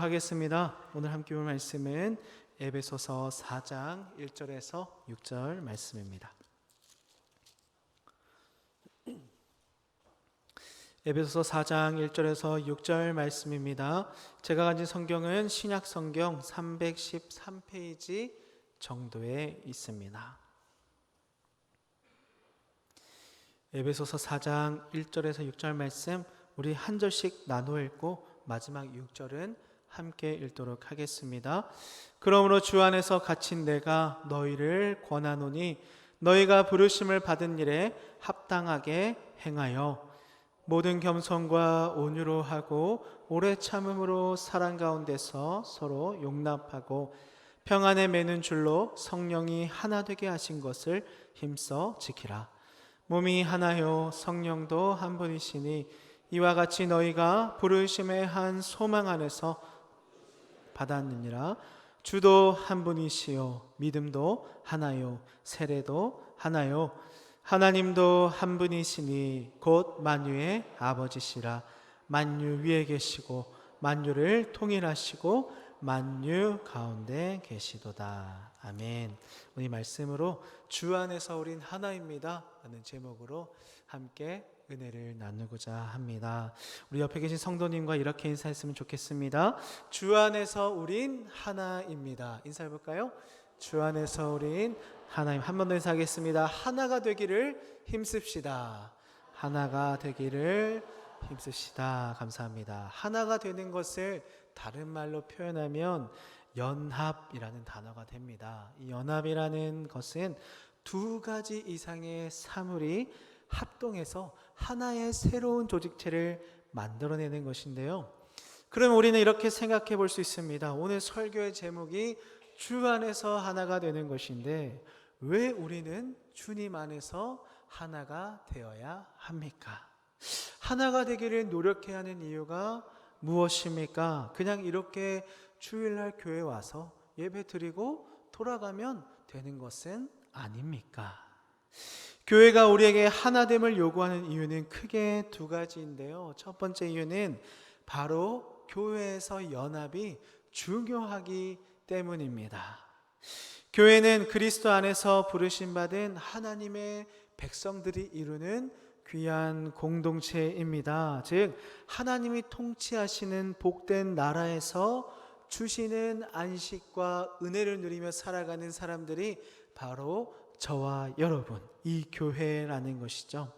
하겠습니다. 오늘 함께 볼 말씀은 에베소서 4장 1절에서 6절 말씀입니다. 에베소서 4장 1절에서 6절 말씀입니다. 제가 가진 성경은 신약 성경 313페이지 정도에 있습니다. 에베소서 4장 1절에서 6절 말씀 우리 한 절씩 나누어 읽고 마지막 6절은 함께 읽도록 하겠습니다. 그러므로 주 안에서 갇힌 내가 너희를 권하노니 너희가 부르심을 받은 일에 합당하게 행하여 모든 겸손과 온유로 하고 오래 참음으로 사랑 가운데서 서로 용납하고 평안에 매는 줄로 성령이 하나 되게 하신 것을 힘써 지키라. 몸이 하나요 성령도 한 분이시니 이와 같이 너희가 부르심의 한 소망 안에서 받았느니라. 주도 한 분이시요 믿음도 하나요 세례도 하나요 하나님도 한 분이시니 곧 만유의 아버지시라. 만유 위에 계시고 만유를 통일하시고 만유 가운데 계시도다. 아멘. 오늘 말씀으로 주 안에서 우린 하나입니다 라는 제목으로 함께 은혜를 나누고자 합니다. 우리 옆에 계신 성도님과 이렇게 인사했으면 좋겠습니다. 주 안에서 우린 하나입니다. 인사해볼까요? 주 안에서 우린 하나님. 한 번 더 인사하겠습니다. 하나가 되기를 힘씁시다. 하나가 되기를 힘씁시다. 감사합니다. 하나가 되는 것을 다른 말로 표현하면 연합이라는 단어가 됩니다. 이 연합이라는 것은 두 가지 이상의 사물이 합동해서 하나의 새로운 조직체를 만들어내는 것인데요. 그럼 우리는 이렇게 생각해 볼 수 있습니다. 오늘 설교의 제목이 주 안에서 하나가 되는 것인데 왜 우리는 주님 안에서 하나가 되어야 합니까? 하나가 되기를 노력해야 하는 이유가 무엇입니까? 그냥 이렇게 주일날 교회 와서 예배 드리고 돌아가면 되는 것은 아닙니까? 교회가 우리에게 하나됨을 요구하는 이유는 크게 두 가지인데요. 첫 번째 이유는 바로 교회에서 연합이 중요하기 때문입니다. 교회는 그리스도 안에서 부르심받은 하나님의 백성들이 이루는 귀한 공동체입니다. 즉 하나님이 통치하시는 복된 나라에서 주시는 안식과 은혜를 누리며 살아가는 사람들이 바로 저와 여러분, 이 교회라는 것이죠.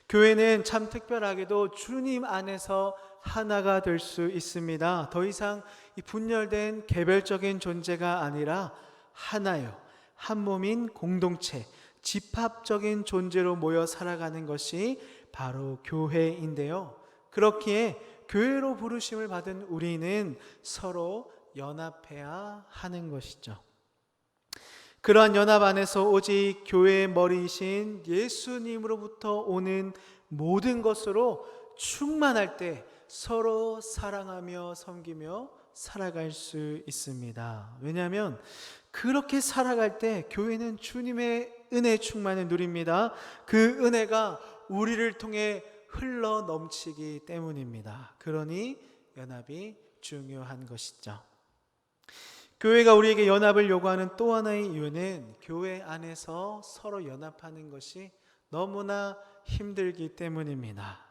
교회는 참 특별하게도 주님 안에서 하나가 될 수 있습니다. 더 이상 이 분열된 개별적인 존재가 아니라 하나요, 한 몸인 공동체, 집합적인 존재로 모여 살아가는 것이 바로 교회인데요. 그렇기에 교회로 부르심을 받은 우리는 서로 연합해야 하는 것이죠. 그러한 연합 안에서 오직 교회의 머리이신 예수님으로부터 오는 모든 것으로 충만할 때 서로 사랑하며 섬기며 살아갈 수 있습니다. 왜냐하면 그렇게 살아갈 때 교회는 주님의 은혜 충만을 누립니다. 그 은혜가 우리를 통해 흘러 넘치기 때문입니다. 그러니 연합이 중요한 것이죠. 교회가 우리에게 연합을 요구하는 또 하나의 이유는 교회 안에서 서로 연합하는 것이 너무나 힘들기 때문입니다.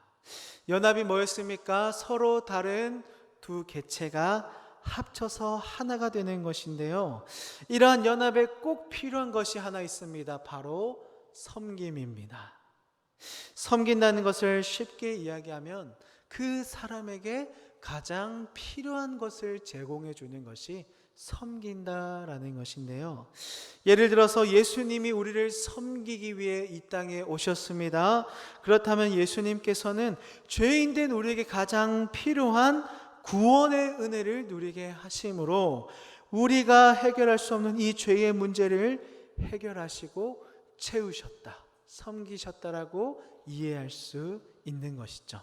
연합이 뭐였습니까? 서로 다른 두 개체가 합쳐서 하나가 되는 것인데요. 이러한 연합에 꼭 필요한 것이 하나 있습니다. 바로 섬김입니다. 섬긴다는 것을 쉽게 이야기하면 그 사람에게 가장 필요한 것을 제공해 주는 것이 섬긴다라는 것인데요. 예를 들어서 예수님이 우리를 섬기기 위해 이 땅에 오셨습니다. 그렇다면 예수님께서는 죄인된 우리에게 가장 필요한 구원의 은혜를 누리게 하심으로 우리가 해결할 수 없는 이 죄의 문제를 해결하시고 채우셨다, 섬기셨다라고 이해할 수 있는 것이죠.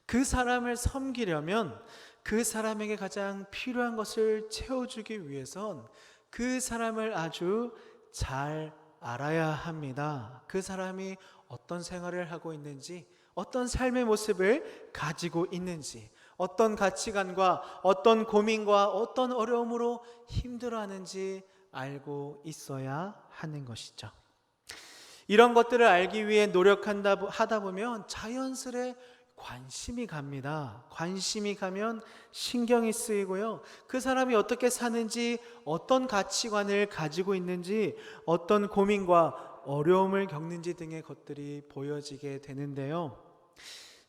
그 사람을 섬기려면 그 사람에게 가장 필요한 것을 채워주기 위해선 그 사람을 아주 잘 알아야 합니다. 그 사람이 어떤 생활을 하고 있는지, 어떤 삶의 모습을 가지고 있는지, 어떤 가치관과 어떤 고민과 어떤 어려움으로 힘들어하는지 알고 있어야 하는 것이죠. 이런 것들을 알기 위해 하다 보면 자연스레 관심이 갑니다. 관심이 가면 신경이 쓰이고요. 그 사람이 어떻게 사는지, 어떤 가치관을 가지고 있는지, 어떤 고민과 어려움을 겪는지 등의 것들이 보여지게 되는데요.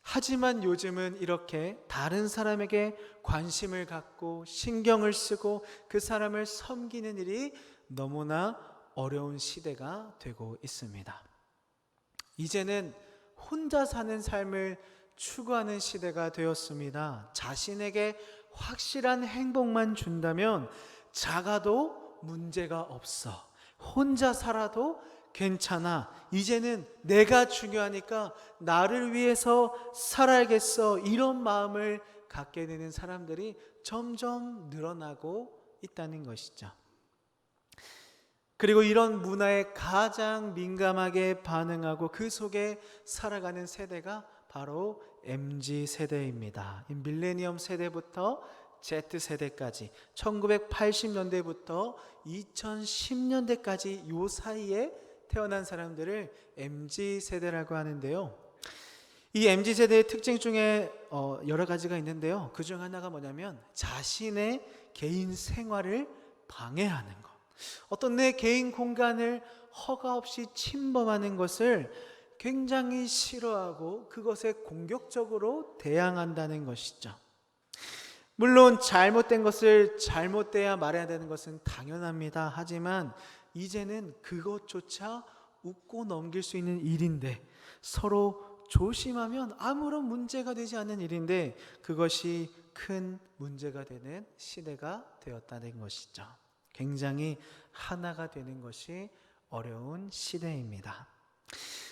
하지만 요즘은 이렇게 다른 사람에게 관심을 갖고 신경을 쓰고 그 사람을 섬기는 일이 너무나 어려운 시대가 되고 있습니다. 이제는 혼자 사는 삶을 추구하는 시대가 되었습니다. 자신에게 확실한 행복만 준다면 작아도 문제가 없어. 혼자 살아도 괜찮아. 이제는 내가 중요하니까 나를 위해서 살아야겠어. 이런 마음을 갖게 되는 사람들이 점점 늘어나고 있다는 것이죠. 그리고 이런 문화에 가장 민감하게 반응하고 그 속에 살아가는 세대가 바로 MZ세대입니다. 밀레니엄 세대부터 Z세대까지 1980년대부터 2010년대까지 이 사이에 태어난 사람들을 MZ세대라고 하는데요. 이 MZ세대의 특징 중에 여러 가지가 있는데요. 그중 하나가 뭐냐면 자신의 개인 생활을 방해하는 것. 어떤 내 개인 공간을 허가 없이 침범하는 것을 굉장히 싫어하고 그것에 공격적으로 대항한다는 것이죠. 물론 잘못된 것을 잘못돼야 말해야 되는 것은 당연합니다. 하지만 이제는 그것조차 웃고 넘길 수 있는 일인데, 서로 조심하면 아무런 문제가 되지 않는 일인데 그것이 큰 문제가 되는 시대가 되었다는 것이죠. 굉장히 하나가 되는 것이 어려운 시대입니다.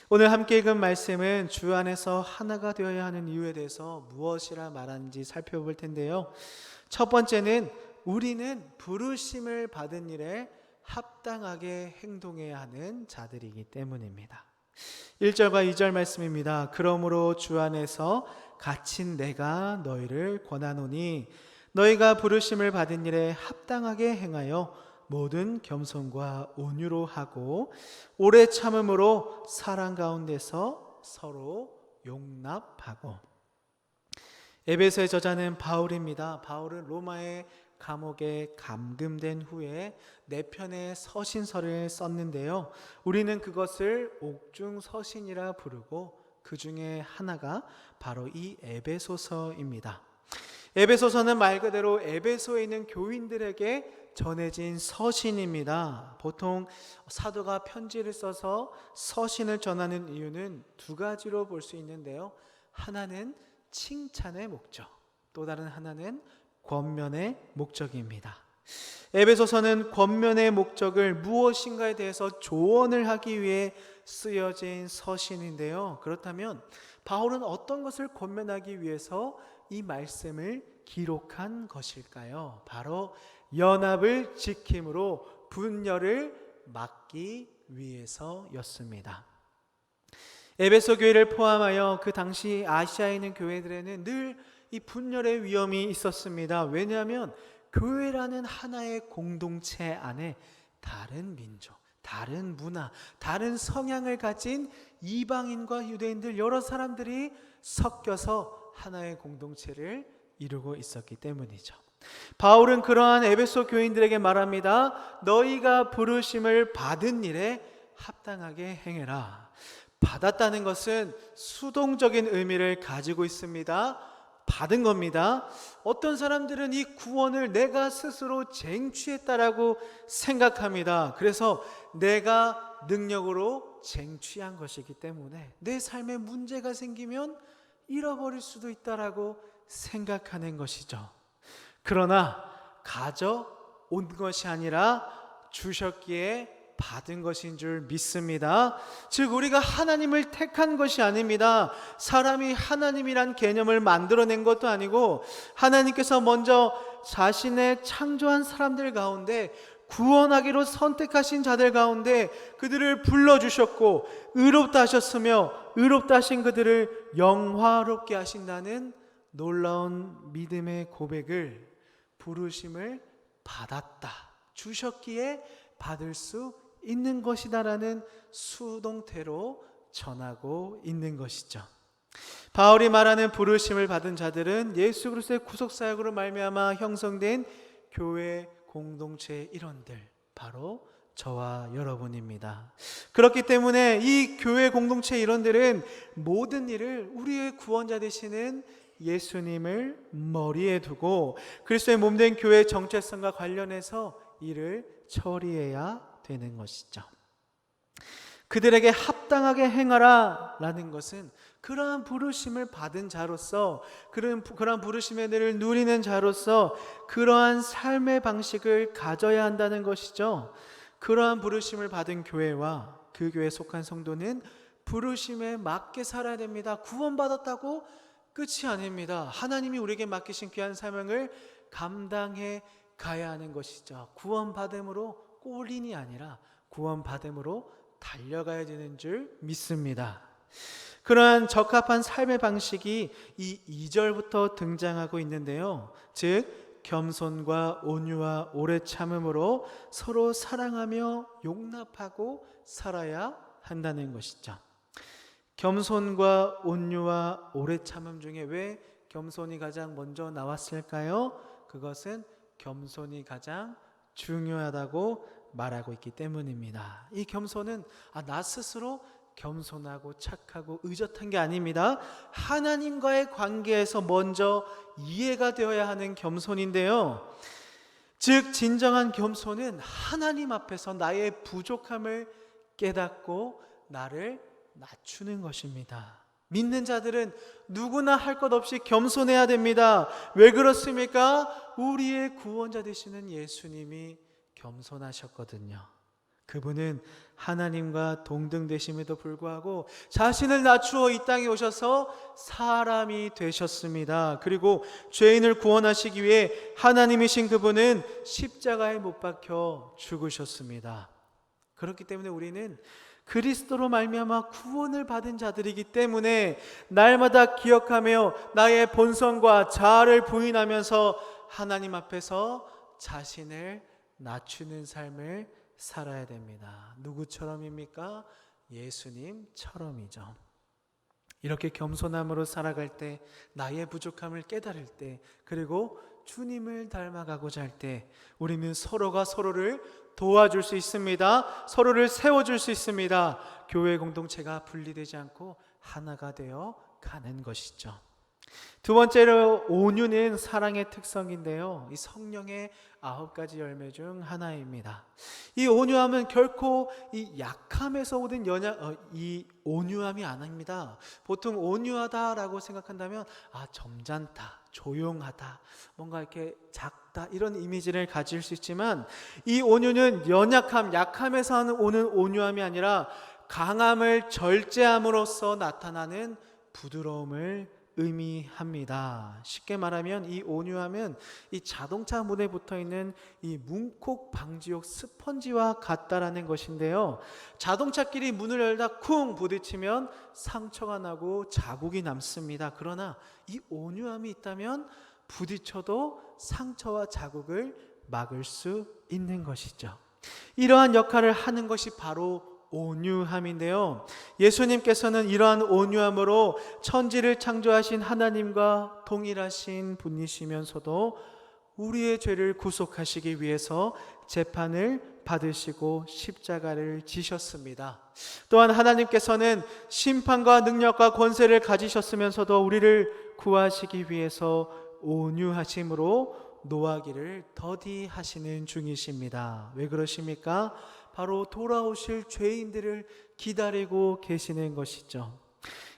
오늘 함께 읽은 말씀은 주 안에서 하나가 되어야 하는 이유에 대해서 무엇이라 말하는지 살펴볼 텐데요. 첫 번째는 우리는 부르심을 받은 일에 합당하게 행동해야 하는 자들이기 때문입니다. 1절과 2절 말씀입니다. 그러므로 주 안에서 갇힌 내가 너희를 권하노니 너희가 부르심을 받은 일에 합당하게 행하여 모든 겸손과 온유로 하고 오래 참음으로 사랑 가운데서 서로 용납하고. 에베소의 저자는 바울입니다. 바울은 로마의 감옥에 감금된 후에 4편의 서신서를 썼는데요. 우리는 그것을 옥중서신이라 부르고 그 중에 하나가 바로 이 에베소서입니다. 에베소서는 말 그대로 에베소에 있는 교인들에게 전해진 서신입니다. 보통 사도가 편지를 써서 서신을 전하는 이유는 두 가지로 볼 수 있는데요. 하나는 칭찬의 목적, 또 다른 하나는 권면의 목적입니다. 에베소서는 권면의 목적을 무엇인가에 대해서 조언을 하기 위해 쓰여진 서신인데요. 그렇다면 바울은 어떤 것을 권면하기 위해서 이 말씀을 기록한 것일까요? 바로 연합을 지킴으로 분열을 막기 위해서였습니다. 에베소 교회를 포함하여 그 당시 아시아에 있는 교회들에는 늘 이 분열의 위험이 있었습니다. 왜냐하면 교회라는 하나의 공동체 안에 다른 민족, 다른 문화, 다른 성향을 가진 이방인과 유대인들 여러 사람들이 섞여서 하나의 공동체를 이루고 있었기 때문이죠. 바울은 그러한 에베소 교인들에게 말합니다. 너희가 부르심을 받은 일에 합당하게 행해라. 받았다는 것은 수동적인 의미를 가지고 있습니다. 받은 겁니다. 어떤 사람들은 이 구원을 내가 스스로 쟁취했다라고 생각합니다. 그래서 내가 능력으로 쟁취한 것이기 때문에 내 삶에 문제가 생기면 잃어버릴 수도 있다라고 생각하는 것이죠. 그러나 가져온 것이 아니라 주셨기에 받은 것인 줄 믿습니다. 즉 우리가 하나님을 택한 것이 아닙니다. 사람이 하나님이란 개념을 만들어낸 것도 아니고 하나님께서 먼저 자신의 창조한 사람들 가운데 구원하기로 선택하신 자들 가운데 그들을 불러주셨고 의롭다 하셨으며 의롭다 하신 그들을 영화롭게 하신다는 놀라운 믿음의 고백을 부르심을 받았다, 주셨기에 받을 수 있는 것이다라는 수동태로 전하고 있는 것이죠. 바울이 말하는 부르심을 받은 자들은 예수 그리스도의 구속사역으로 말미암아 형성된 교회 공동체의 일원들, 바로 저와 여러분입니다. 그렇기 때문에 이 교회 공동체 일원들은 모든 일을 우리의 구원자 되시는 예수님을 머리에 두고 그리스도의 몸된 교회의 정체성과 관련해서 일을 처리해야 되는 것이죠. 그들에게 합당하게 행하라 라는 것은 그러한 부르심을 받은 자로서, 그러한 부르심의 은혜를 누리는 자로서 그러한 삶의 방식을 가져야 한다는 것이죠. 그러한 부르심을 받은 교회와 그 교회에 속한 성도는 부르심에 맞게 살아야 됩니다. 구원받았다고 끝이 아닙니다. 하나님이 우리에게 맡기신 귀한 사명을 감당해 가야 하는 것이죠. 구원받음으로 꼴린이 아니라 구원받음으로 달려가야 되는 줄 믿습니다. 그러한 적합한 삶의 방식이 이 2절부터 등장하고 있는데요. 즉 겸손과 온유와 오래 참음으로 서로 사랑하며 용납하고 살아야 한다는 것이죠. 겸손과 온유와 오래 참음 중에 왜 겸손이 가장 먼저 나왔을까요? 그것은 겸손이 가장 중요하다고 말하고 있기 때문입니다. 이 겸손은 나 스스로 겸손하고 착하고 의젓한 게 아닙니다. 하나님과의 관계에서 먼저 이해가 되어야 하는 겸손인데요. 즉 진정한 겸손은 하나님 앞에서 나의 부족함을 깨닫고 나를 낮추는 것입니다. 믿는 자들은 누구나 할 것 없이 겸손해야 됩니다. 왜 그렇습니까? 우리의 구원자 되시는 예수님이 겸손하셨거든요. 그분은 하나님과 동등되심에도 불구하고 자신을 낮추어 이 땅에 오셔서 사람이 되셨습니다. 그리고 죄인을 구원하시기 위해 하나님이신 그분은 십자가에 못 박혀 죽으셨습니다. 그렇기 때문에 우리는 그리스도로 말미암아 구원을 받은 자들이기 때문에 날마다 기억하며 나의 본성과 자아를 부인하면서 하나님 앞에서 자신을 낮추는 삶을 살아야 됩니다. 누구처럼입니까? 예수님처럼이죠. 이렇게 겸손함으로 살아갈 때, 나의 부족함을 깨달을 때, 그리고 주님을 닮아가고자 할 때 우리는 서로가 서로를 도와줄 수 있습니다. 서로를 세워줄 수 있습니다. 교회 공동체가 분리되지 않고 하나가 되어 가는 것이죠. 두 번째로 온유는 사랑의 특성인데요. 이 성령의 9가지 열매 중 하나입니다. 이 온유함은 결코 이 약함에서 오는 이 온유함이 아닙니다. 보통 온유하다라고 생각한다면 점잖다, 조용하다, 뭔가 이렇게 작다, 이런 이미지를 가질 수 있지만 이 온유는 연약함, 약함에서 오는 온유함이 아니라 강함을 절제함으로써 나타나는 부드러움을 의미합니다. 쉽게 말하면 이 온유함은 이 자동차 문에 붙어있는 이 문콕 방지용 스펀지와 같다라는 것인데요. 자동차끼리 문을 열다 쿵 부딪히면 상처가 나고 자국이 남습니다. 그러나 이 온유함이 있다면 부딪혀도 상처와 자국을 막을 수 있는 것이죠. 이러한 역할을 하는 것이 바로 온유함인데요. 예수님께서는 이러한 온유함으로 천지를 창조하신 하나님과 동일하신 분이시면서도 우리의 죄를 구속하시기 위해서 재판을 받으시고 십자가를 지셨습니다. 또한 하나님께서는 심판과 능력과 권세를 가지셨으면서도 우리를 구하시기 위해서 온유하심으로 노하기를 더디하시는 중이십니다. 왜 그러십니까? 바로 돌아오실 죄인들을 기다리고 계시는 것이죠.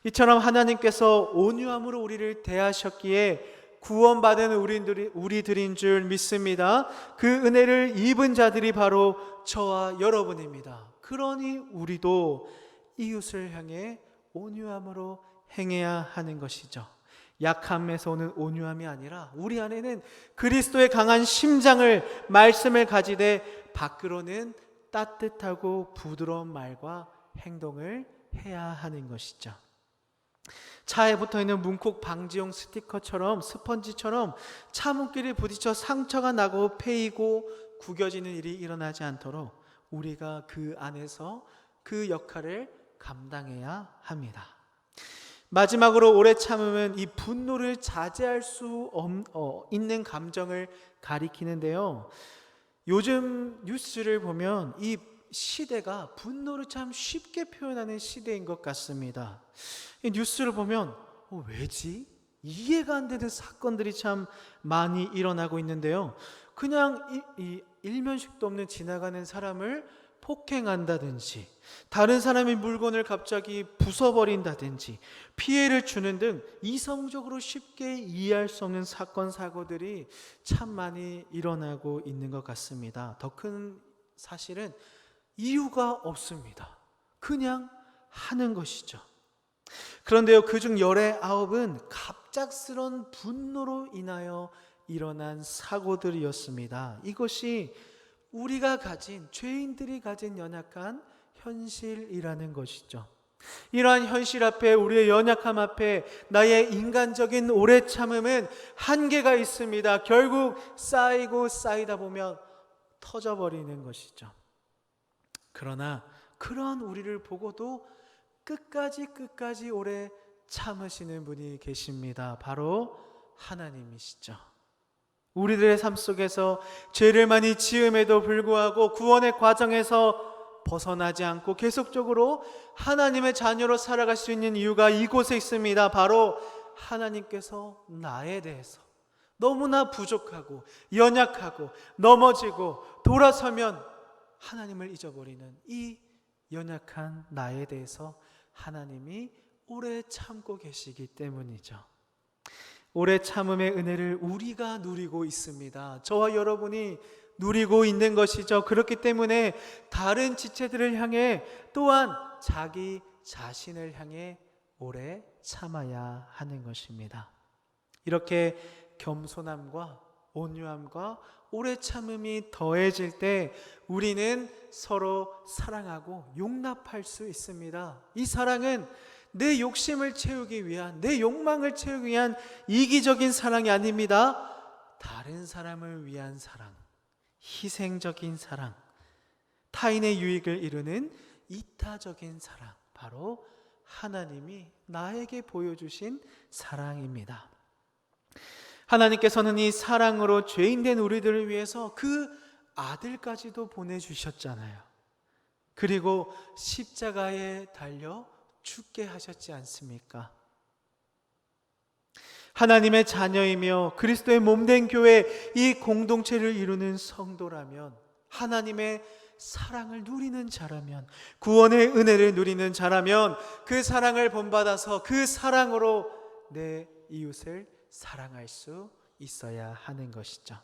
이처럼 하나님께서 온유함으로 우리를 대하셨기에 구원받은 우리들인 줄 믿습니다. 그 은혜를 입은 자들이 바로 저와 여러분입니다. 그러니 우리도 이웃을 향해 온유함으로 행해야 하는 것이죠. 약함에서 오는 온유함이 아니라 우리 안에는 그리스도의 강한 심장을, 말씀을 가지되 밖으로는 따뜻하고 부드러운 말과 행동을 해야 하는 것이죠. 차에 붙어있는 문콕 방지용 스티커처럼 스펀지처럼 차 문길에 부딪혀 상처가 나고 패이고 구겨지는 일이 일어나지 않도록 우리가 그 안에서 그 역할을 감당해야 합니다. 마지막으로 오래 참음은 이 분노를 자제할 수 있는 감정을 가리키는데요. 요즘 뉴스를 보면 이 시대가 분노를 참 쉽게 표현하는 시대인 것 같습니다. 이 뉴스를 보면 왜지? 이해가 안 되는 사건들이 참 많이 일어나고 있는데요. 그냥 일면식도 없는 지나가는 사람을 폭행한다든지, 다른 사람의 물건을 갑자기 부숴버린다든지, 피해를 주는 등 이성적으로 쉽게 이해할 수 없는 사건, 사고들이 참 많이 일어나고 있는 것 같습니다. 더 큰 사실은 이유가 없습니다. 그냥 하는 것이죠. 그런데요, 그중 열의 9은 갑작스런 분노로 인하여 일어난 사고들이었습니다. 이것이 우리가 가진, 죄인들이 가진 연약한 현실이라는 것이죠. 이러한 현실 앞에, 우리의 연약함 앞에 나의 인간적인 오래 참음은 한계가 있습니다. 결국 쌓이고 쌓이다 보면 터져버리는 것이죠. 그러나 그러한 우리를 보고도 끝까지 오래 참으시는 분이 계십니다. 바로 하나님이시죠. 우리들의 삶 속에서 죄를 많이 지음에도 불구하고 구원의 과정에서 벗어나지 않고 계속적으로 하나님의 자녀로 살아갈 수 있는 이유가 이곳에 있습니다. 바로 하나님께서 나에 대해서 너무나 부족하고 연약하고 넘어지고 돌아서면 하나님을 잊어버리는 이 연약한 나에 대해서 하나님이 오래 참고 계시기 때문이죠. 오래 참음의 은혜를 우리가 누리고 있습니다. 저와 여러분이 누리고 있는 것이죠. 그렇기 때문에 다른 지체들을 향해 또한 자기 자신을 향해 오래 참아야 하는 것입니다. 이렇게 겸손함과 온유함과 오래 참음이 더해질 때 우리는 서로 사랑하고 용납할 수 있습니다. 이 사랑은 내 욕심을 채우기 위한, 내 욕망을 채우기 위한 이기적인 사랑이 아닙니다. 다른 사람을 위한 사랑, 희생적인 사랑, 타인의 유익을 이루는 이타적인 사랑, 바로 하나님이 나에게 보여주신 사랑입니다. 하나님께서는 이 사랑으로 죄인된 우리들을 위해서 그 아들까지도 보내주셨잖아요. 그리고 십자가에 달려 죽게 하셨지 않습니까? 하나님의 자녀이며 그리스도의 몸된 교회, 이 공동체를 이루는 성도라면, 하나님의 사랑을 누리는 자라면, 구원의 은혜를 누리는 자라면 그 사랑을 본받아서 그 사랑으로 내 이웃을 사랑할 수 있어야 하는 것이죠.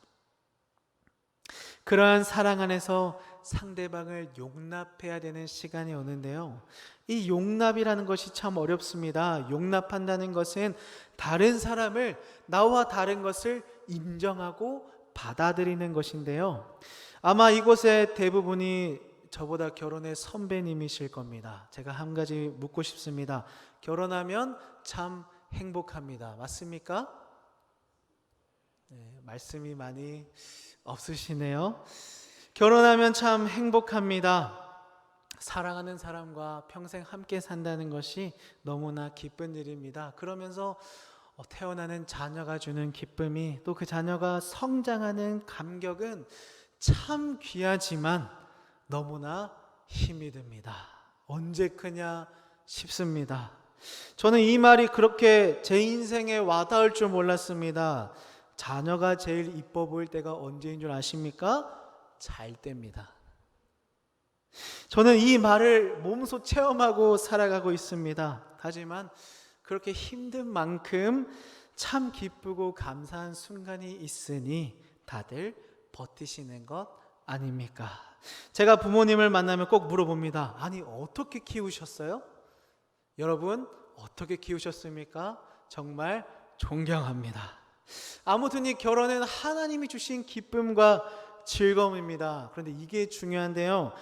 그러한 사랑 안에서 상대방을 용납해야 되는 시간이 오는데요, 이 용납이라는 것이 참 어렵습니다. 용납한다는 것은 다른 사람을, 나와 다른 것을 인정하고 받아들이는 것인데요, 아마 이곳의 대부분이 저보다 결혼의 선배님이실 겁니다. 제가 한 가지 묻고 싶습니다. 결혼하면 참 행복합니다. 맞습니까? 네, 말씀이 많이 없으시네요. 결혼하면 참 행복합니다. 사랑하는 사람과 평생 함께 산다는 것이 너무나 기쁜 일입니다. 그러면서 태어나는 자녀가 주는 기쁨이, 또 그 자녀가 성장하는 감격은 참 귀하지만 너무나 힘이 듭니다. 언제 크냐 싶습니다. 저는 이 말이 그렇게 제 인생에 와닿을 줄 몰랐습니다. 자녀가 제일 이뻐 보일 때가 언제인 줄 아십니까? 잘 때입니다. 저는 이 말을 몸소 체험하고 살아가고 있습니다. 하지만 그렇게 힘든 만큼 참 기쁘고 감사한 순간이 있으니 다들 버티시는 것 아닙니까? 제가 부모님을 만나면 꼭 물어봅니다. 아니, 어떻게 키우셨어요? 여러분, 어떻게 키우셨습니까? 정말 존경합니다. 아무튼 이 결혼은 하나님이 주신 기쁨과 즐거움입니다. 그런데 이게 중요한데요,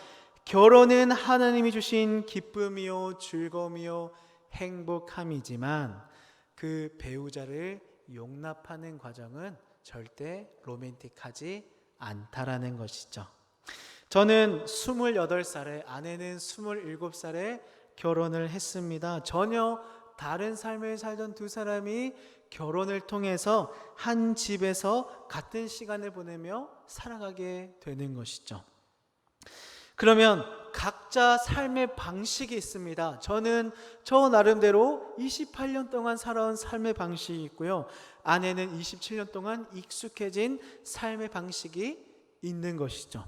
결혼은 하나님이 주신 기쁨이요, 즐거움이요, 행복함이지만 그 배우자를 용납하는 과정은 절대 로맨틱하지 않다라는 것이죠. 저는 28살에, 아내는 27살에 결혼을 했습니다. 전혀 다른 삶을 살던 두 사람이 결혼을 통해서 한 집에서 같은 시간을 보내며 살아가게 되는 것이죠. 그러면 각자 삶의 방식이 있습니다. 저는 저 나름대로 28년 동안 살아온 삶의 방식이 있고요. 아내는 27년 동안 익숙해진 삶의 방식이 있는 것이죠.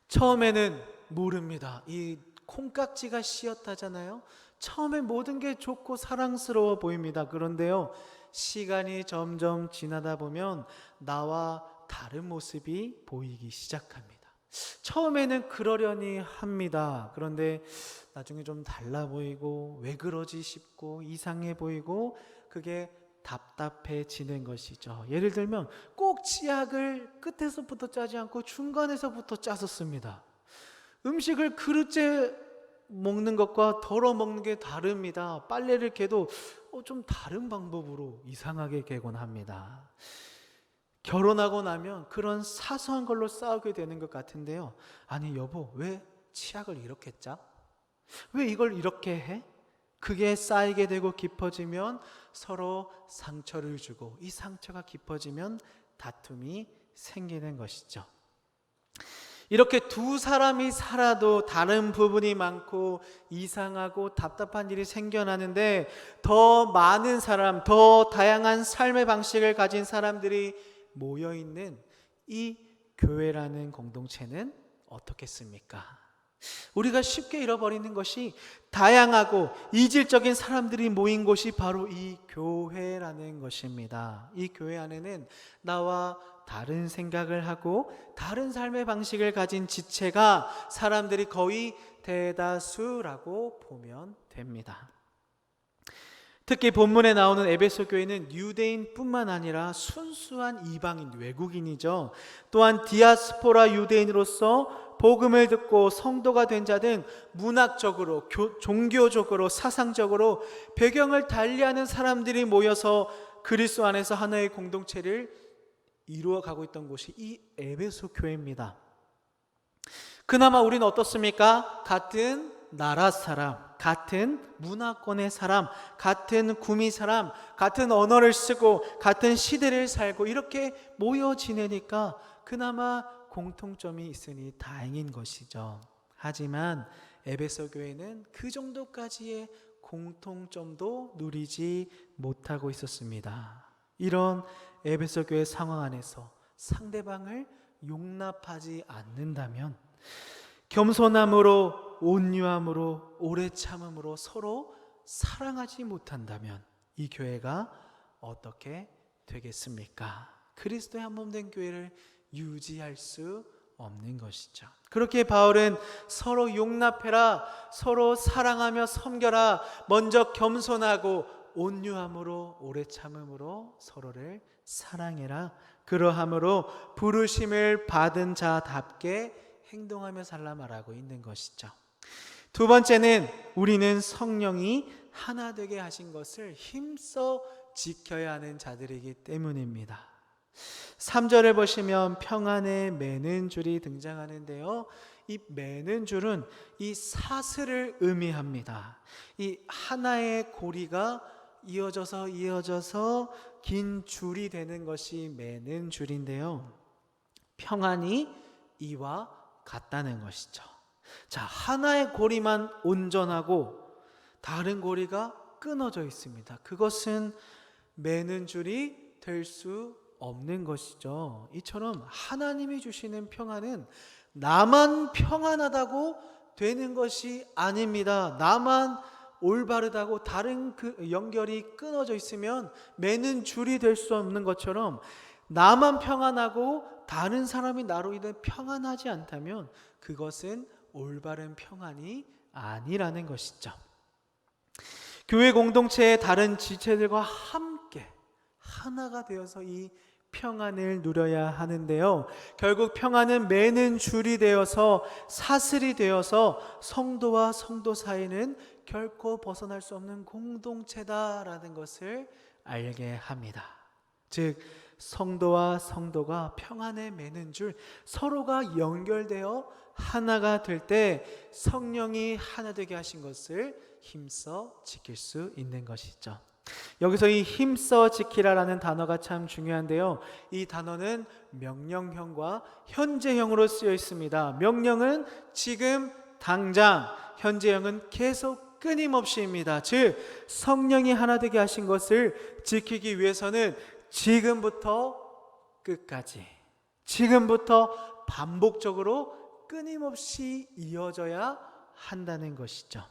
처음에는 모릅니다. 이 콩깍지가 씌었다잖아요. 처음에 모든 게 좋고 사랑스러워 보입니다. 그런데요, 시간이 점점 지나다 보면 나와 다른 모습이 보이기 시작합니다. 처음에는 그러려니 합니다. 그런데 나중에 좀 달라 보이고 왜 그러지 싶고 이상해 보이고 그게 답답해지는 것이죠. 예를 들면 꼭 치약을 끝에서부터 짜지 않고 중간에서부터 짜서 씁니다. 음식을 그릇째 먹는 것과 덜어 먹는 게 다릅니다. 빨래를 개도 좀 다른 방법으로 이상하게 개곤 합니다. 결혼하고 나면 그런 사소한 걸로 싸우게 되는 것 같은데요. 아니 여보, 왜 치약을 이렇게 짜? 왜 이걸 이렇게 해? 그게 쌓이게 되고 깊어지면 서로 상처를 주고 이 상처가 깊어지면 다툼이 생기는 것이죠. 이렇게 두 사람이 살아도 다른 부분이 많고 이상하고 답답한 일이 생겨나는데 더 많은 사람, 더 다양한 삶의 방식을 가진 사람들이 모여있는 이 교회라는 공동체는 어떻겠습니까? 우리가 쉽게 잃어버리는 것이 다양하고 이질적인 사람들이 모인 곳이 바로 이 교회라는 것입니다. 이 교회 안에는 나와 다른 생각을 하고 다른 삶의 방식을 가진 지체가 사람들이 거의 대다수라고 보면 됩니다. 특히 본문에 나오는 에베소 교회는 유대인뿐만 아니라 순수한 이방인, 외국인이죠. 또한 디아스포라 유대인으로서 복음을 듣고 성도가 된 자 등 문학적으로, 종교적으로, 사상적으로 배경을 달리하는 사람들이 모여서 그리스도 안에서 하나의 공동체를 이루어가고 있던 곳이 이 에베소 교회입니다. 그나마 우리는 어떻습니까? 같은 나라 사람, 같은 문화권의 사람, 같은 구미 사람, 같은 언어를 쓰고 같은 시대를 살고 이렇게 모여 지내니까 그나마 공통점이 있으니 다행인 것이죠. 하지만 에베소 교회는 그 정도까지의 공통점도 누리지 못하고 있었습니다. 이런 에베소 교회 상황 안에서 상대방을 용납하지 않는다면, 겸손함으로, 온유함으로, 오래 참음으로 서로 사랑하지 못한다면 이 교회가 어떻게 되겠습니까? 그리스도의 한 몸 된 교회를 유지할 수 없는 것이죠. 그렇게 바울은 서로 용납해라, 서로 사랑하며 섬겨라, 먼저 겸손하고 온유함으로 오래 참음으로 서로를 사랑해라, 그러함으로 부르심을 받은 자답게 행동하며 살라 말하고 있는 것이죠. 두 번째는 우리는 성령이 하나 되게 하신 것을 힘써 지켜야 하는 자들이기 때문입니다. 3절을 보시면 평안에 매는 줄이 등장하는데요, 이 매는 줄은 이 사슬을 의미합니다. 이 하나의 고리가 이어져서 긴 줄이 되는 것이 매는 줄인데요, 평안이 이와 같다는 것이죠. 자, 하나의 고리만 온전하고 다른 고리가 끊어져 있습니다. 그것은 매는 줄이 될 수 없는 것이죠. 이처럼 하나님이 주시는 평안은 나만 평안하다고 되는 것이 아닙니다. 나만 올바르다고 다른 그 연결이 끊어져 있으면 매는 줄이 될 수 없는 것처럼 나만 평안하고 다른 사람이 나로 인해 평안하지 않다면 그것은 올바른 평안이 아니라는 것이죠. 교회 공동체의 다른 지체들과 함께 하나가 되어서 이 평안을 누려야 하는데요, 결국 평안은 매는 줄이 되어서 사슬이 되어서 성도와 성도 사이는 결코 벗어날 수 없는 공동체다라는 것을 알게 합니다. 즉 성도와 성도가 평안에 매는 줄, 서로가 연결되어 하나가 될 때 성령이 하나 되게 하신 것을 힘써 지킬 수 있는 것이죠. 여기서 이 힘써 지키라라는 단어가 참 중요한데요, 이 단어는 명령형과 현재형으로 쓰여 있습니다. 명령은 지금 당장, 현재형은 계속 끊임없이입니다. 즉 성령이 하나 되게 하신 것을 지키기 위해서는 지금부터 끝까지, 지금부터 반복적으로 끊임없이 이어져야 한다는 것이죠.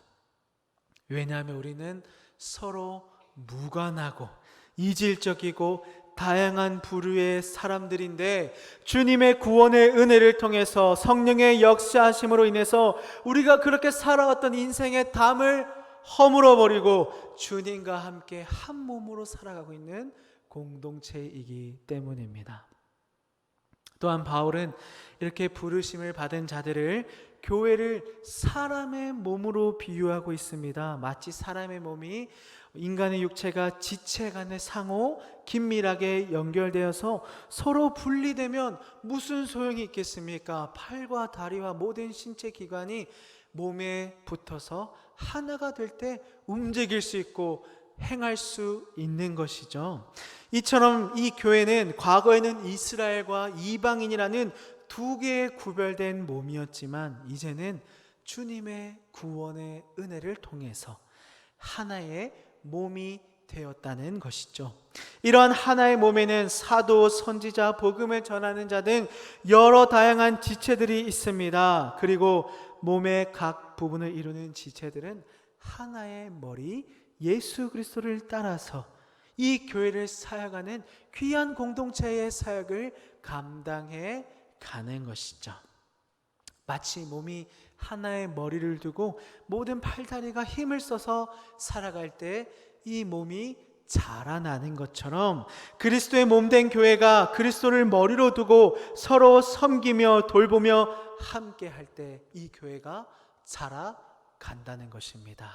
왜냐하면 우리는 서로 무관하고 이질적이고 다양한 부류의 사람들인데, 주님의 구원의 은혜를 통해서 성령의 역사하심으로 인해서 우리가 그렇게 살아왔던 인생의 담을 허물어버리고 주님과 함께 한 몸으로 살아가고 있는 공동체이기 때문입니다. 또한 바울은 이렇게 부르심을 받은 자들을, 교회를 사람의 몸으로 비유하고 있습니다. 마치 사람의 몸이, 인간의 육체가 지체 간에 상호 긴밀하게 연결되어서 서로 분리되면 무슨 소용이 있겠습니까? 팔과 다리와 모든 신체 기관이 몸에 붙어서 하나가 될 때 움직일 수 있고 행할 수 있는 것이죠. 이처럼 이 교회는 과거에는 이스라엘과 이방인이라는 두 개의 구별된 몸이었지만 이제는 주님의 구원의 은혜를 통해서 하나의 몸이 되었다는 것이죠. 이러한 하나의 몸에는 사도, 선지자, 복음을 전하는 자 등 여러 다양한 지체들이 있습니다. 그리고 몸의 각 부분을 이루는 지체들은 하나의 머리 예수 그리스도를 따라서 이 교회를 사역하는 귀한 공동체의 사역을 감당해 가는 것이죠. 마치 몸이 하나의 머리를 두고 모든 팔다리가 힘을 써서 살아갈 때 이 몸이 자라나는 것처럼, 그리스도의 몸된 교회가 그리스도를 머리로 두고 서로 섬기며 돌보며 함께 할 때 이 교회가 자라간다는 것입니다.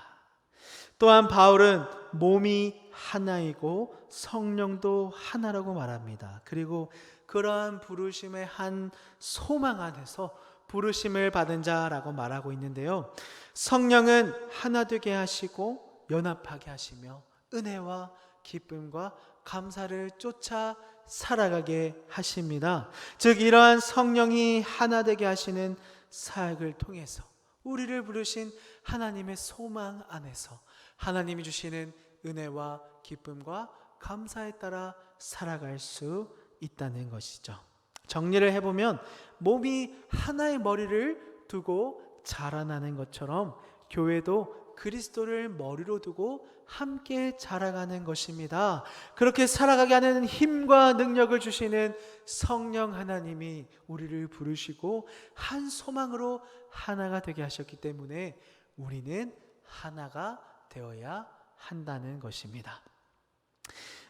또한 바울은 몸이 하나이고 성령도 하나라고 말합니다. 그리고 그러한 부르심의 한 소망 안에서 부르심을 받은 자라고 말하고 있는데요, 성령은 하나 되게 하시고 연합하게 하시며 은혜와 기쁨과 감사를 쫓아 살아가게 하십니다. 즉 이러한 성령이 하나 되게 하시는 사역을 통해서 우리를 부르신 하나님의 소망 안에서 하나님이 주시는 은혜와 기쁨과 감사에 따라 살아갈 수 있다는 것이죠. 정리를 해보면 몸이 하나의 머리를 두고 자라나는 것처럼 교회도 그리스도를 머리로 두고 함께 자라가는 것입니다. 그렇게 살아가게 하는 힘과 능력을 주시는 성령 하나님이 우리를 부르시고 한 소망으로 하나가 되게 하셨기 때문에 우리는 하나가 되어야 한다는 것입니다.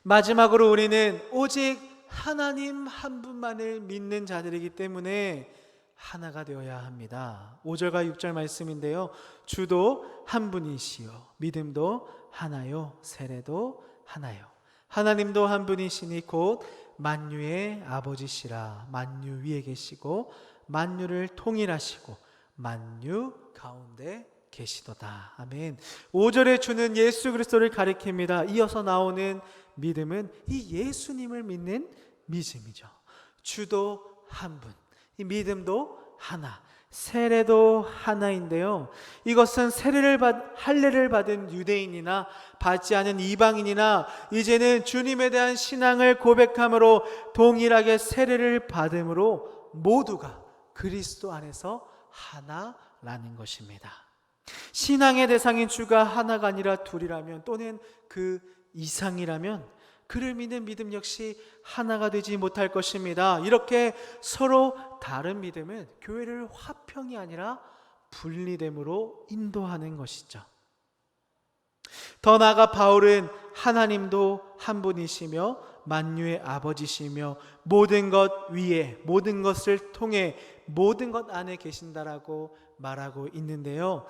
마지막으로 우리는 오직 하나님 한 분만을 믿는 자들이기 때문에 하나가 되어야 합니다. 5절과 6절 말씀인데요, 주도 한 분이시요 믿음도 하나요 세례도 하나요 하나님도 한 분이시니 곧 만유의 아버지시라. 만유 위에 계시고 만유를 통일하시고 만유 가운데 계시도다. 아멘. 5절에 주는 예수 그리스도를 가리킵니다. 이어서 나오는 믿음은 이 예수님을 믿는 믿음이죠. 주도 한 분, 이 믿음도 하나, 세례도 하나인데요, 이것은 할례를 받은 유대인이나 받지 않은 이방인이나 이제는 주님에 대한 신앙을 고백함으로 동일하게 세례를 받음으로 모두가 그리스도 안에서 하나라는 것입니다. 신앙의 대상인 주가 하나가 아니라 둘이라면, 또는 그 이상이라면 그를 믿는 믿음 역시 하나가 되지 못할 것입니다. 이렇게 서로 다른 믿음은 교회를 화평이 아니라 분리됨으로 인도하는 것이죠. 더 나아가 바울은 하나님도 한 분이시며 만유의 아버지시며 모든 것 위에, 모든 것을 통해, 모든 것 안에 계신다라고 말하고 있는데요,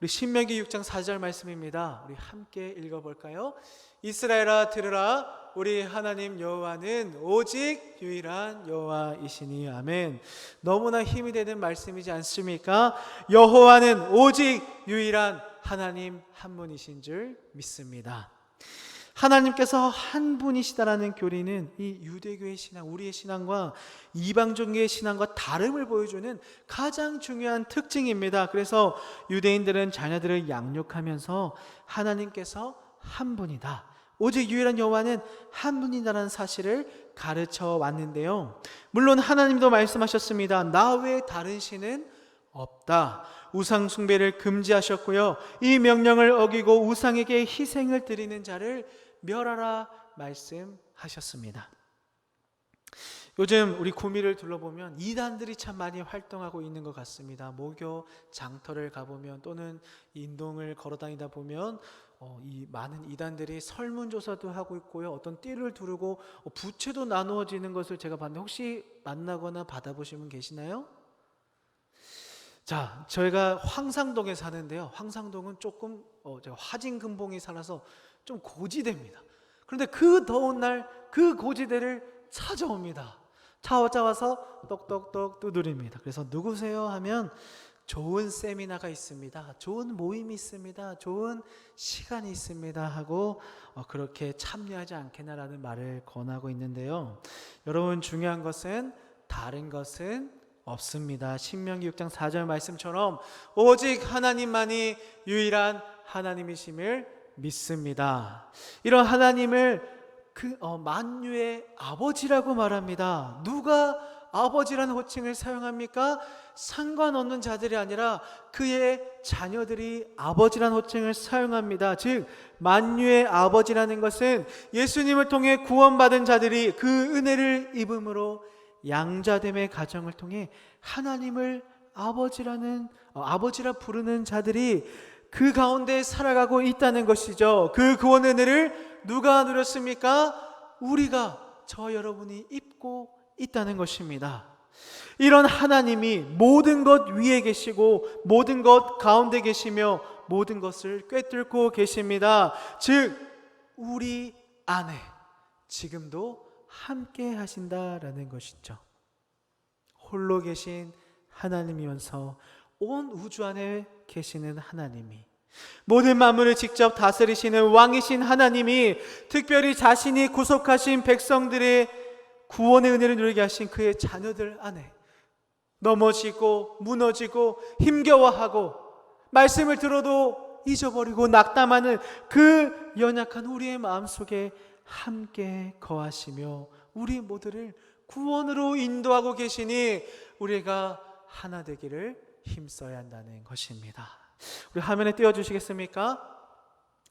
우리 신명기 6장 4절 말씀입니다. 우리 함께 읽어볼까요? 이스라엘아 들으라, 우리 하나님 여호와는 오직 유일한 여호와이시니. 아멘. 너무나 힘이 되는 말씀이지 않습니까? 여호와는 오직 유일한 하나님 한 분이신 줄 믿습니다. 하나님께서 한 분이시다라는 교리는 이 유대교의 신앙, 우리의 신앙과 이방종교의 신앙과 다름을 보여주는 가장 중요한 특징입니다. 그래서 유대인들은 자녀들을 양육하면서 하나님께서 한 분이다, 오직 유일한 여호와는 한 분이다라는 사실을 가르쳐 왔는데요. 물론 하나님도 말씀하셨습니다. 나 외에 다른 신은 없다. 우상 숭배를 금지하셨고요. 이 명령을 어기고 우상에게 희생을 드리는 자를 멸하라 말씀하셨습니다. 요즘 우리 구미를 둘러보면 이단들이 참 많이 활동하고 있는 것 같습니다. 모교 장터를 가보면 또는 인동을 걸어다니다 보면 이 많은 이단들이 설문조사도 하고 있고요. 어떤 띠를 두르고 부채도 나누어지는 것을 제가 봤는데 혹시 만나거나 받아보신 분 계시나요? 자, 저희가 황상동에 사는데요. 황상동은 조금 제가 화진금봉이 살아서 좀 고지대입니다. 그런데 그 더운 날 그 고지대를 찾아옵니다. 찾아와서 똑똑똑 두드립니다. 그래서 누구세요? 하면 좋은 세미나가 있습니다, 좋은 모임이 있습니다, 좋은 시간이 있습니다 하고 그렇게 참여하지 않겠나라는 말을 권하고 있는데요. 여러분, 중요한 것은 다른 것은 없습니다. 신명기 6장 4절 말씀처럼 오직 하나님만이 유일한 하나님이심을 믿습니다. 이런 하나님을 만유의 아버지라고 말합니다. 누가 아버지라는 호칭을 사용합니까? 상관없는 자들이 아니라 그의 자녀들이 아버지라는 호칭을 사용합니다. 즉 만유의 아버지라는 것은 예수님을 통해 구원받은 자들이 그 은혜를 입음으로 양자됨의 과정을 통해 하나님을 아버지라 부르는 자들이 그 가운데 살아가고 있다는 것이죠. 그 구원 은혜를 누가 누렸습니까? 우리가, 저 여러분이 입고 있다는 것입니다. 이런 하나님이 모든 것 위에 계시고 모든 것 가운데 계시며 모든 것을 꿰뚫고 계십니다. 즉 우리 안에 지금도 함께 하신다라는 것이죠. 홀로 계신 하나님이면서 온 우주 안에 계시는 하나님이, 모든 만물을 직접 다스리시는 왕이신 하나님이 특별히 자신이 구속하신 백성들의 구원의 은혜를 누리게 하신 그의 자녀들 안에 넘어지고 무너지고 힘겨워하고 말씀을 들어도 잊어버리고 낙담하는 그 연약한 우리의 마음속에 함께 거하시며 우리 모두를 구원으로 인도하고 계시니 우리가 하나 되기를 힘써야 한다는 것입니다. 우리 화면에 띄워주시겠습니까?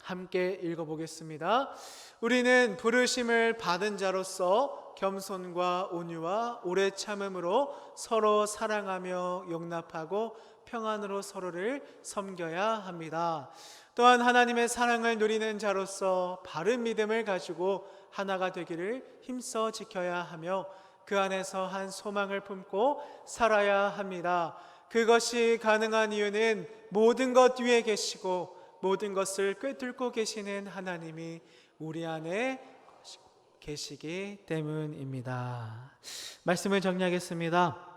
함께 읽어보겠습니다. 우리는 부르심을 받은 자로서 겸손과 온유와 오래 참음으로 서로 사랑하며 용납하고 평안으로 서로를 섬겨야 합니다. 또한 하나님의 사랑을 누리는 자로서 바른 믿음을 가지고 하나가 되기를 힘써 지켜야 하며 그 안에서 한 소망을 품고 살아야 합니다. 그것이 가능한 이유는 모든 것 위에 계시고 모든 것을 꿰뚫고 계시는 하나님이 우리 안에 계시기 때문입니다. 말씀을 정리하겠습니다.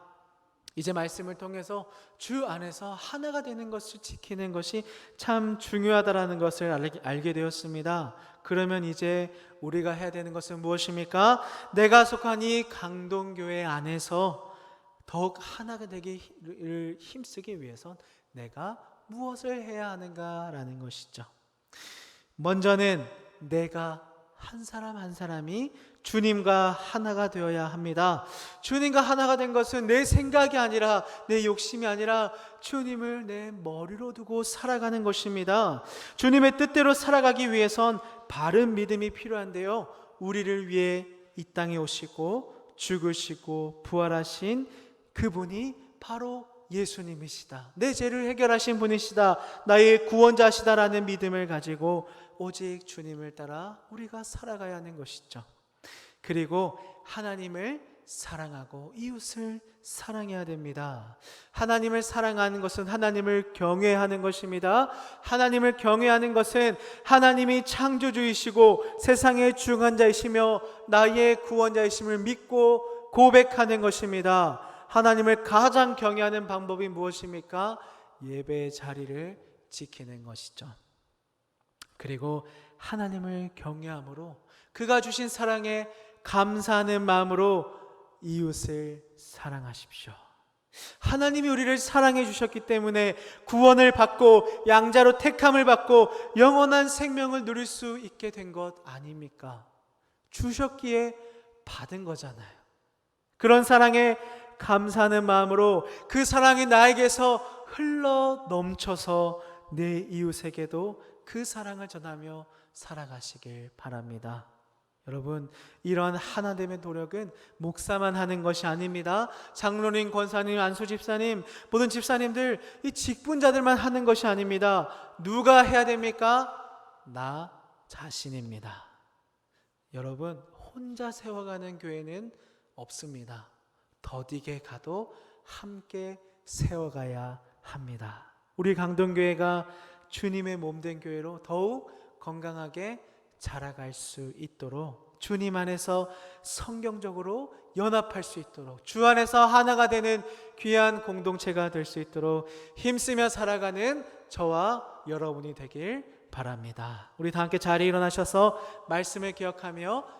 이제 말씀을 통해서 주 안에서 하나가 되는 것을 지키는 것이 참 중요하다라는 것을 알게 되었습니다. 그러면 이제 우리가 해야 되는 것은 무엇입니까? 내가 속한 이 강동교회 안에서 더욱 하나가 되기를 힘쓰기 위해선 내가 무엇을 해야 하는가라는 것이죠. 먼저는 내가 한 사람 한 사람이 주님과 하나가 되어야 합니다. 주님과 하나가 된 것은 내 생각이 아니라 내 욕심이 아니라 주님을 내 머리로 두고 살아가는 것입니다. 주님의 뜻대로 살아가기 위해선 바른 믿음이 필요한데요, 우리를 위해 이 땅에 오시고 죽으시고 부활하신 그분이 바로 예수님이시다, 내 죄를 해결하신 분이시다, 나의 구원자시다라는 믿음을 가지고 오직 주님을 따라 우리가 살아가야 하는 것이죠. 그리고 하나님을 사랑하고 이웃을 사랑해야 됩니다. 하나님을 사랑하는 것은 하나님을 경외하는 것입니다. 하나님을 경외하는 것은 하나님이 창조주이시고 세상의 주관자이시며 나의 구원자이심을 믿고 고백하는 것입니다. 하나님을 가장 경외하는 방법이 무엇입니까? 예배의 자리를 지키는 것이죠. 그리고 하나님을 경외함으로 그가 주신 사랑에 감사하는 마음으로 이웃을 사랑하십시오. 하나님이 우리를 사랑해 주셨기 때문에 구원을 받고 양자로 택함을 받고 영원한 생명을 누릴 수 있게 된 것 아닙니까? 주셨기에 받은 거잖아요. 그런 사랑에 감사하는 마음으로 그 사랑이 나에게서 흘러 넘쳐서 내 이웃에게도 그 사랑을 전하며 살아가시길 바랍니다. 여러분, 이러한 하나됨의 노력은 목사만 하는 것이 아닙니다. 장로님, 권사님, 안수 집사님, 모든 집사님들, 이 직분자들만 하는 것이 아닙니다. 누가 해야 됩니까? 나 자신입니다. 여러분, 혼자 세워가는 교회는 없습니다. 더디게 가도 함께 세워가야 합니다. 우리 강동교회가 주님의 몸된 교회로 더욱 건강하게 자라갈 수 있도록, 주님 안에서 성경적으로 연합할 수 있도록, 주 안에서 하나가 되는 귀한 공동체가 될 수 있도록 힘쓰며 살아가는 저와 여러분이 되길 바랍니다. 우리 다 함께 자리에 일어나셔서 말씀을 기억하며